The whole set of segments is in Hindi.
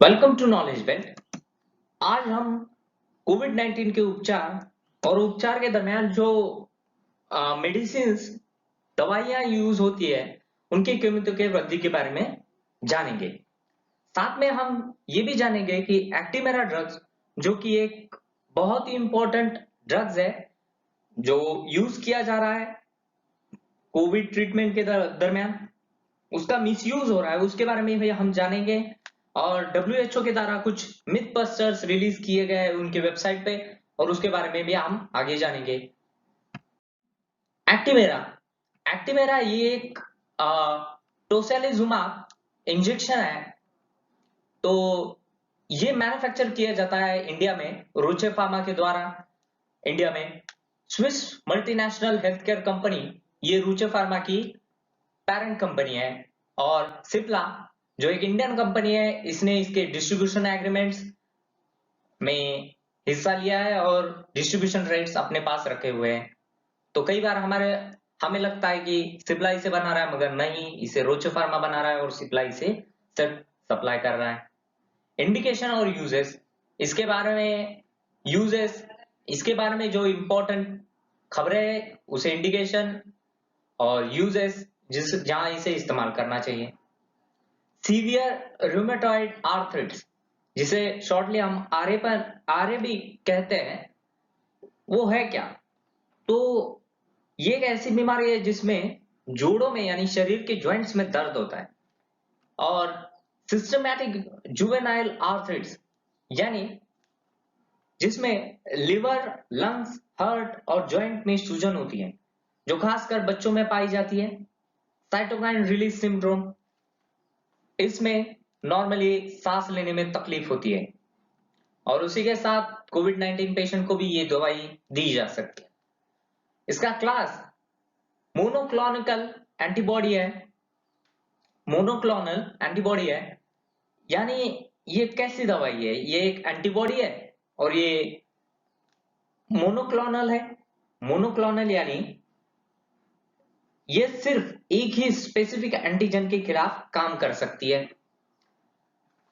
Welcome to knowledge belt. आज हम कोविड 19 के उपचार और उपचार के दरमियान जो मेडिसिन दवाइयां यूज होती है उनकी कीमतों के वृद्धि के बारे में जानेंगे। साथ में हम ये भी जानेंगे कि एक्टिमेरा ड्रग्स जो कि एक बहुत ही इंपॉर्टेंट ड्रग्स है जो यूज किया जा रहा है कोविड ट्रीटमेंट के दरमियान, उसका मिसयूज हो रहा है, उसके बारे में भी हम जानेंगे। और डब्ल्यूएचओ के द्वारा कुछ मिथ बस्टर्स रिलीज किए गए हैं उनके वेबसाइट पे, और उसके बारे में भी हम आगे जानेंगे। एक्टिवेरा एक्टिवेरा ये एक टोसेलिजुमाब इंजेक्शन है। तो ये मैन्युफैक्चर किया जाता है इंडिया में रोचे फार्मा के द्वारा। इंडिया में Swiss multinational health care company ये रूचे फार्मा की पेरेंट कंपनी है। और सिप्ला जो एक इंडियन कंपनी है, इसने इसके डिस्ट्रीब्यूशन एग्रीमेंट्स में हिस्सा लिया है और डिस्ट्रीब्यूशन राइट्स अपने पास रखे हुए हैं। तो कई बार हमें लगता है कि सिप्ला इसे बना रहा है, मगर नहीं, इसे रोचे फार्मा बना रहा है और सिप्ला इसे सिर्फ सप्लाई कर रहा है। इंडिकेशन और यूजेस, इसके बारे में यूजेस इसके बारे में जो इंपॉर्टेंट खबरें है उसे इंडिकेशन और यूजेस जहां इसे इस्तेमाल करना चाहिए। सीवियर रूमेटॉइड आर्थराइटिस, जिसे शॉर्टली हम आरए भी कहते हैं, वो है क्या? तो ये एक ऐसी बीमारी है जिसमें जोड़ों में यानी शरीर के जॉइंट्स में दर्द होता है। और सिस्टमैटिक जुवेनाइल आर्थराइटिस यानी जिसमें लिवर, लंग्स, हार्ट और जॉइंट में सूजन होती है, जो खासकर बच्चों में पाई जाती है। साइटोकाइन रिलीज सिंड्रोम, इसमें नॉर्मली सांस लेने में तकलीफ होती है। और उसी के साथ कोविड 19 पेशेंट को भी ये दवाई दी जा सकती है। इसका क्लास मोनोक्लोनिकल एंटीबॉडी है। मोनोक्लोनल एंटीबॉडी है यानी ये कैसी दवाई है? ये एक एंटीबॉडी है और ये मोनोक्लोनल है। मोनोक्लोनल यानी ये सिर्फ एक ही स्पेसिफिक एंटीजन के खिलाफ काम कर सकती है।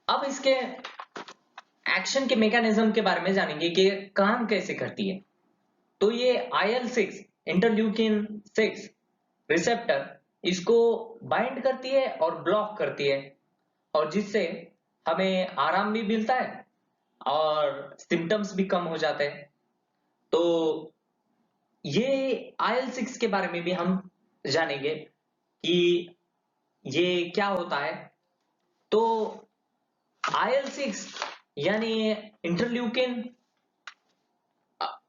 अब इसके एक्शन के मैकेनिज्म के बारे में जानेंगे कि काम कैसे करती है। तो ये IL-6 इंटरल्यूकिन 6 रिसेप्टर इसको बाइंड करती है और ब्लॉक करती है, और जिससे हमें आराम भी मिलता है और सिम्टम्स भी कम हो जाते हैं। तो ये IL-6 के बारे में भी हम जानेंगे कि ये क्या होता है। तो IL-6 यानी इंटरल्यूकिन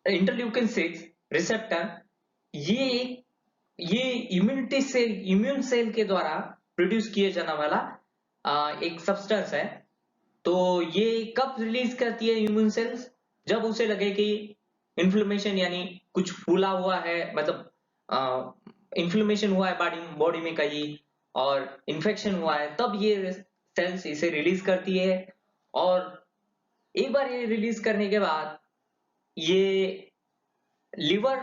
इंटरल्यूकिन 6 रिसेप्टर, ये ये इम्यून सेल के द्वारा प्रोड्यूस किए जाने वाला एक सब्सटेंस है। तो ये कब रिलीज करती है इम्यून सेल्स? जब उसे लगे कि इन्फ्लेमेशन यानी कुछ फूला हुआ है, मतलब इन्फ्लेमेशन हुआ है बॉडी में कहीं, और इन्फेक्शन हुआ है, तब ये सेल्स इसे रिलीज करती है। और एक बार ये रिलीज करने के बाद ये लिवर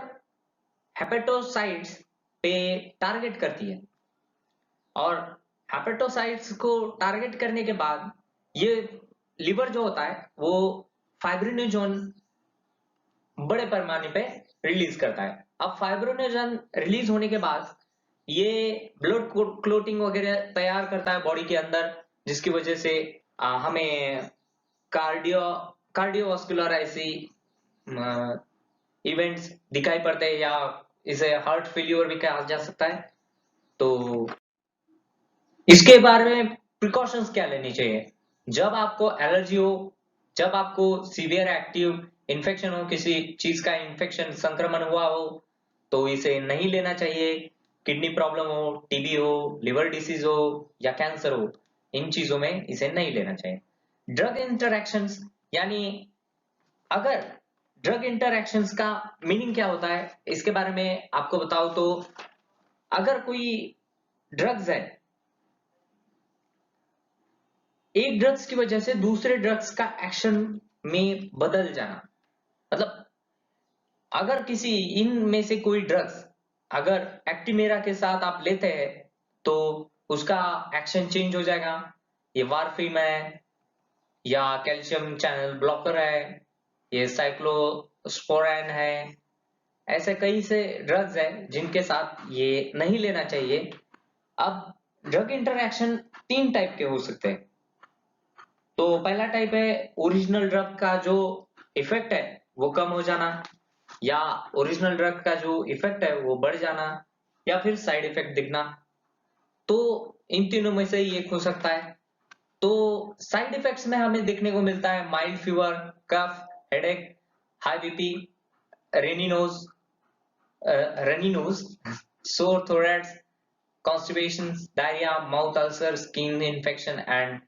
हेपेटोसाइट्स पे टारगेट करती है। और हेपेटोसाइट्स को टारगेट करने के बाद ये लिवर जो होता है वो फाइब्रिनोजन बड़े पैमाने पे रिलीज करता है। अब फाइब्रिनोजन रिलीज होने के बाद ये ब्लड क्लोटिंग वगैरह तैयार करता है बॉडी के अंदर, जिसकी वजह से हमें कार्डियो कार्डियोवास्कुलर ऐसी इवेंट्स दिखाई पड़ते हैं, या इसे हार्ट फेल्यूर भी कहा जा सकता है। तो इसके बारे में प्रिकॉशंस क्या लेनी चाहिए? जब आपको एलर्जी हो, जब आपको सीवियर एक्टिव इन्फेक्शन हो, किसी चीज का इन्फेक्शन संक्रमण हुआ हो, तो इसे नहीं लेना चाहिए। किडनी प्रॉब्लम हो, टीबी हो, लिवर डिसीज हो या कैंसर हो, इन चीजों में इसे नहीं लेना चाहिए। ड्रग इंटरैक्शंस यानी अगर ड्रग इंटरैक्शंस का मीनिंग क्या होता है इसके बारे में आपको बताओ तो, अगर कोई ड्रग्स है, एक ड्रग्स की वजह से दूसरे ड्रग्स का एक्शन में बदल जाना, मतलब अगर किसी इनमें से कोई ड्रग्स अगर एक्टिमेरा के साथ आप लेते हैं तो उसका एक्शन चेंज हो जाएगा। ये वारफीन है, या कैल्शियम चैनल ब्लॉकर है, ये साइक्लोस्पोरान है। ऐसे कई से ड्रग्स है जिनके साथ ये नहीं लेना चाहिए। अब ड्रग इंटरैक्शन 3 टाइप के हो सकते हैं। तो पहला टाइप है ओरिजिनल ड्रग का जो इफेक्ट है वो कम हो जाना, या ओरिजिनल ड्रग का जो इफेक्ट है वो बढ़ जाना, या फिर साइड इफेक्ट दिखना। तो इन तीनों में से ही एक हो सकता है। तो साइड इफेक्ट्स में हमें देखने को मिलता है माइल्ड फीवर, कफ, हेडेक, हाई बीपी, रेनी नोज, रनी नोज, सोर थोरेट्स, constipation, diarrhea, mouth ulcer, skin infection and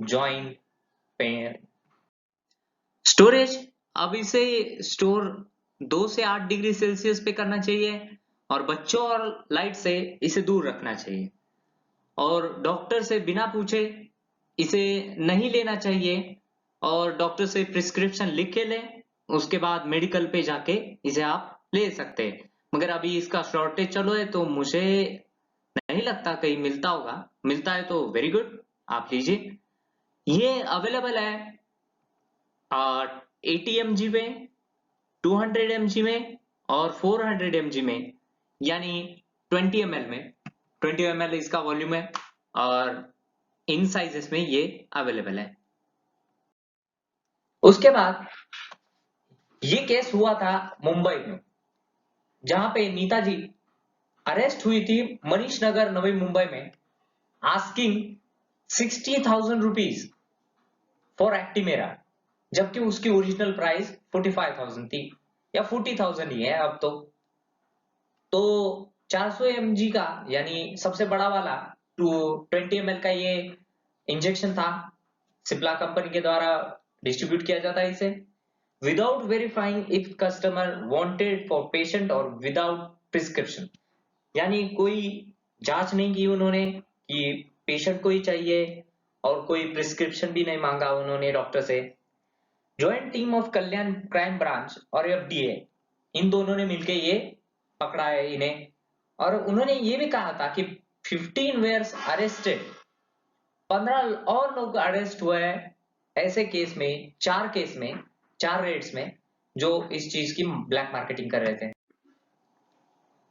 joint pain। Storage, अब इसे स्टोर 2 से 8 डिग्री सेल्सियस पे करना चाहिए और बच्चों और लाइट से इसे दूर रखना चाहिए, और डॉक्टर से बिना पूछे इसे नहीं लेना चाहिए, और डॉक्टर से प्रिस्क्रिप्शन लिख के लें, उसके बाद मेडिकल पे जाके इसे आप ले सकते हैं। मगर अभी इसका शॉर्टेज चलो है तो मुझे नहीं लगता कहीं मिलता होगा। मिलता है तो वेरी गुड, आप लीजिए। ये अवेलेबल है 80 mg में, 200 mg में और 400 mg में, यानी 20 ml में। 20 ml इसका वॉल्यूम है और इन साइजेस में ये अवेलेबल है। उसके बाद ये केस हुआ था मुंबई में, जहां पे नीता जी अरेस्ट हुई थी मनीष नगर नवी मुंबई में, आस्किंग 60,000 रुपीज फॉर एक्टिमेरा, जबकि उसकी ओरिजिनल प्राइस 45,000 थी, या 40,000 ही है अब तो 400 mg का, यानी सबसे बड़ा वाला 20 ml का ये इंजेक्शन था। सिप्ला कंपनी के द्वारा डिस्ट्रीब्यूट किया जाता है इसे, without verifying if customer wanted for patient और विदाउट प्रिस्क्रिप्शन, यानी कोई जांच नहीं की उन्होंने कि पेशेंट को ही चाहिए, और कोई प्रिस्क्रिप्शन भी नहीं मांगा उन्होंने डॉक्टर से। Joint team of Kalyan crime branch और एफडीए, इन दोनों ने मिलकर ये पकड़ा है इन्हें, और उन्होंने ये भी कहा था कि 15 वेयर्स अरेस्टेड, 15 और लोग अरेस्ट हुए हैं ऐसे केस में, 4 केस में, 4 रेड्स में, जो इस चीज की ब्लैक मार्केटिंग कर रहे थे।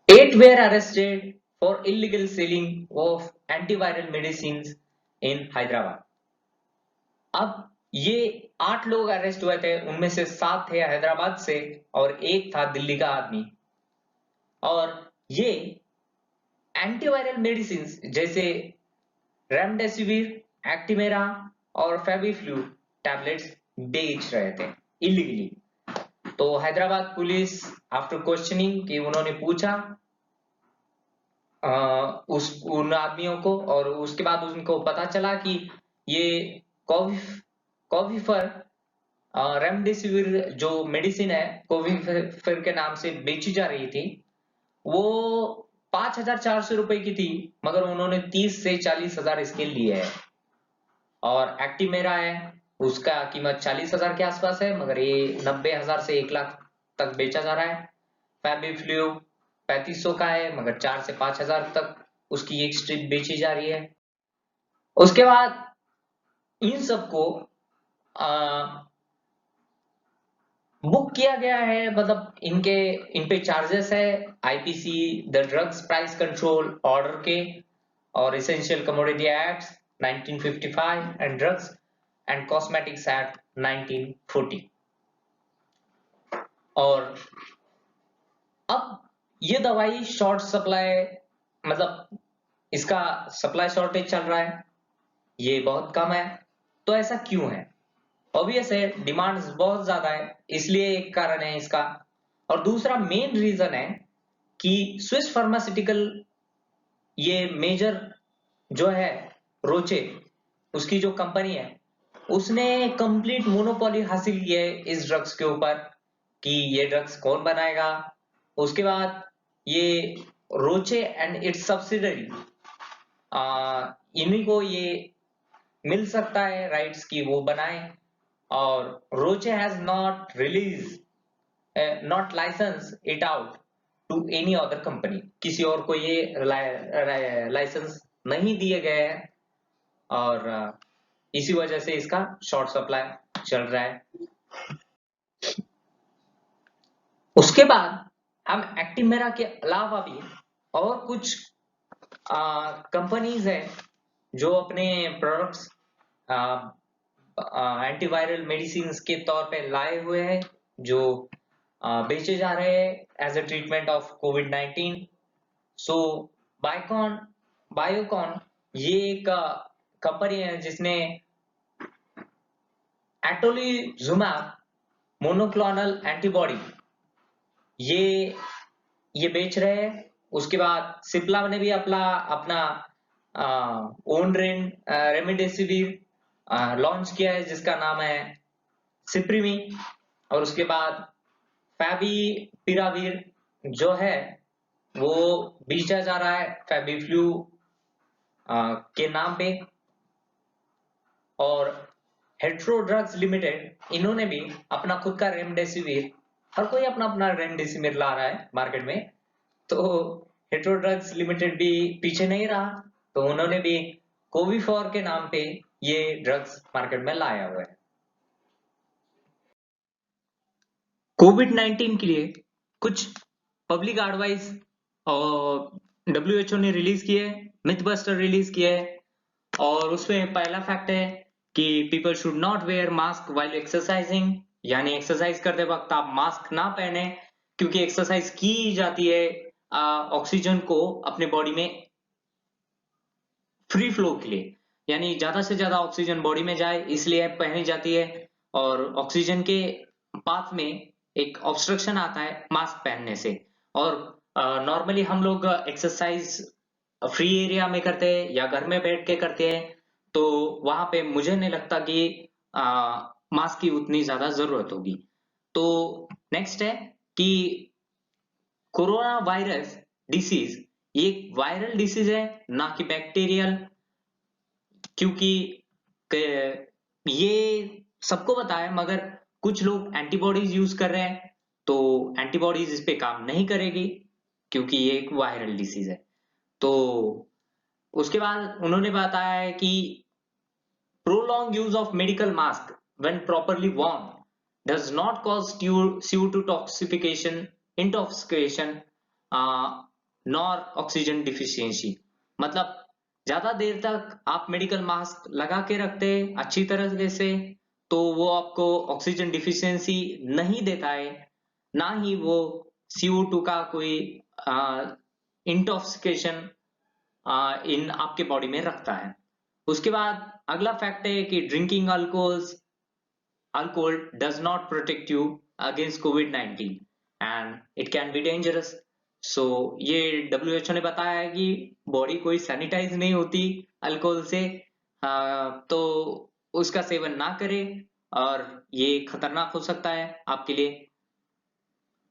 8 were arrested for illegal selling of antiviral medicines in Hyderabad। अब ये 8 लोग अरेस्ट हुए थे, उनमें से 7 थे हैदराबाद से और 1 था दिल्ली का आदमी। और ये एंटीवायरल मेडिसिन जैसे रेमडेसिविर, एक्टिमेरा और फेविफ्लू टैबलेट्स बेच रहे थे इलीगली। तो हैदराबाद पुलिस आफ्टर क्वेश्चनिंग कि उन्होंने पूछा उन आदमियों को, और उसके बाद उनको पता चला कि ये कोविफर रेमडेसिविर जो मेडिसिन है कोविफर के नाम से बेची जा रही थी, वो 5,400 रुपए की थी, मगर उन्होंने 30 से 40,000 इसके लिए है। और एक्टिमेरा है, उसका कीमत 40,000 के आसपास है, मगर ये 90,000 से 1 लाख तक बेचा जा रहा है। फेबिफ्लू 3,500 का है, मगर 4 से 5,000 तक उसकी एक स्ट्रिप बेची जा रही है। उसके बाद इन सबको बुक किया गया है, मतलब इन पे चार्जेस है IPC, the drugs price control order के, और essential commodity act 1955 and drugs and cosmetics act 1940। और अब ये दवाई शॉर्ट सप्लाई, मतलब इसका सप्लाई शॉर्टेज चल रहा है, ये बहुत कम है। तो ऐसा क्यों है? ऑब्वियस है, डिमांड बहुत ज्यादा है, इसलिए एक कारण है इसका। और दूसरा मेन रीजन है कि स्विस फार्मास्यूटिकल, ये मेजर जो है रोचे, उसकी जो कंपनी है, उसने कंप्लीट मोनोपोली हासिल की है इस ड्रग्स के ऊपर, कि ये ड्रग्स कौन बनाएगा। उसके बाद ये रोचे एंड इट्स सब्सिडरी, इन्हीं को ये मिल सकता है राइट्स की वो बनाए, और Roche has not release, not licence it out to any other company, किसी और को ये लाइसेंस नहीं दिए गए हैं। और इसी वजह से इसका शॉर्ट सप्लाई चल रहा है। उसके बाद हम एक्टिमेरा के अलावा भी और कुछ कंपनीज है जो अपने प्रोडक्ट्स एंटीवायरल मेडिसिन के तौर पे लाए हुए हैं, जो बेचे जा रहे हैं एज अ ट्रीटमेंट ऑफ कोविड-19। सो बायोकॉन ये एक कंपनी है जिसने एटोलिजुमैब मोनोक्लोनल एंटीबॉडी ये बेच रहे हैं। उसके बाद सिप्ला ने भी अपना ओन रेमडेसिविर लॉन्च किया है जिसका नाम है सिप्रीमी। और उसके बाद फैविपिराविर जो है वो बेचा जा रहा है फैबिफ्लू के नाम पे। और हेट्रो ड्रग्स लिमिटेड इन्होंने भी अपना खुद का रेमडेसिविर, हर कोई अपना अपना रेमडेसिविर ला रहा है मार्केट में, तो हेट्रो ड्रग्स लिमिटेड भी पीछे नहीं रहा, तो उन्होंने भी कोविफॉर के नाम पे ये ड्रग्स मार्केट में लाया हुआ है। कोविड-19 के लिए कुछ पब्लिक एडवाइस और WHO ने रिलीज किए, मिथबस्टर रिलीज किए, और उसमें पहला फैक्ट है कि people should not wear mask while exercising, यानी एक्सरसाइज करते वक्त आप मास्क ना पहने, क्योंकि एक्सरसाइज की जाती है ऑक्सीजन को अपने बॉडी में फ्री फ्लो के लिए, यानी ज्यादा से ज्यादा ऑक्सीजन बॉडी में जाए इसलिए पहनी जाती है। और ऑक्सीजन के पाथ में एक ऑब्स्ट्रक्शन आता है मास्क पहनने से। और नॉर्मली हम लोग एक्सरसाइज फ्री एरिया में करते हैं या घर में बैठ के करते हैं, तो वहां पे मुझे नहीं लगता कि मास्क की उतनी ज्यादा जरूरत होगी। तो नेक्स्ट है कि कोरोना वायरस डिसीज ये वायरल डिसीज है, ना कि बैक्टीरियल, क्योंकि ये सबको पता है, मगर कुछ लोग एंटीबॉडीज यूज कर रहे हैं, तो एंटीबॉडीज इस पे काम नहीं करेगी क्योंकि ये एक वायरल डिसीज है। तो उसके बाद उन्होंने बताया है कि prolonged use of medical mask when properly worn does not cause CO2 intoxication nor oxygen deficiency। मतलब ज्यादा देर तक आप मेडिकल मास्क लगा के रखते हैं अच्छी तरह से, तो वो आपको ऑक्सीजन डिफिशियंसी नहीं देता है, ना ही वो CO2 का कोई इंटॉक्सिकेशन इन आपके बॉडी में रखता है। उसके बाद अगला फैक्ट है कि drinking alcohol does not protect you against कोविड-19 and it can be dangerous. So ये WHO ने बताया है कि बॉडी कोई सैनिटाइज नहीं होती अल्कोहल से, तो उसका सेवन ना करें और ये खतरनाक हो सकता है आपके लिए।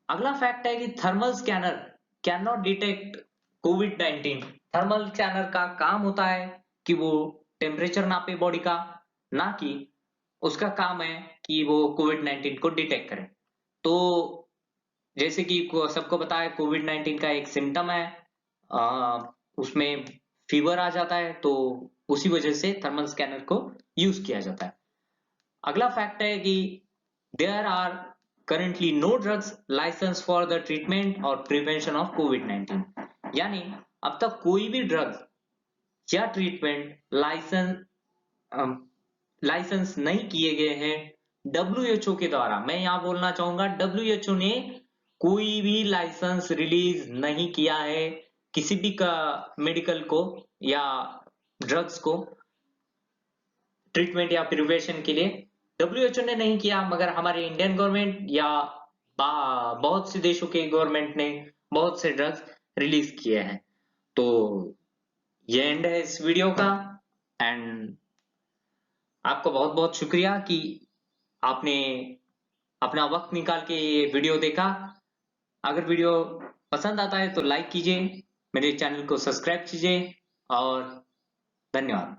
अगला फैक्ट है कि thermal scanner can not detect covid. Thermal scanner का काम होता है कि वो टेम्परेचर नापे बॉडी का, ना कि उसका काम है कि वो कोविड-19 को डिटेक्ट करे। तो जैसे कि सबको पता है कोविड-19 का एक सिम्टम है, उसमें फीवर आ जाता है, तो उसी वजह से थर्मल स्कैनर को यूज किया जाता है। अगला फैक्ट है कि there are currently no drugs licensed for the treatment or prevention of COVID-19। यानी अब तक कोई भी ड्रग्स या ट्रीटमेंट लाइसेंस नहीं किए गए हैं WHO के द्वारा। मैं यहां बोलना चाहूंगा WHO ने कोई भी लाइसेंस रिलीज नहीं किया है किसी भी का मेडिकल को या ड्रग्स को ट्रीटमेंट या प्रिवेंशन के लिए WHO ने नहीं किया, मगर हमारे इंडियन गवर्नमेंट या बहुत से देशों के गवर्नमेंट ने बहुत से ड्रग्स रिलीज किए हैं। तो ये एंड है इस वीडियो का, एंड आपको बहुत बहुत शुक्रिया कि आपने अपना वक्त निकाल के ये वीडियो देखा। अगर वीडियो पसंद आता है तो लाइक कीजिए, मेरे चैनल को सब्सक्राइब कीजिए, और धन्यवाद।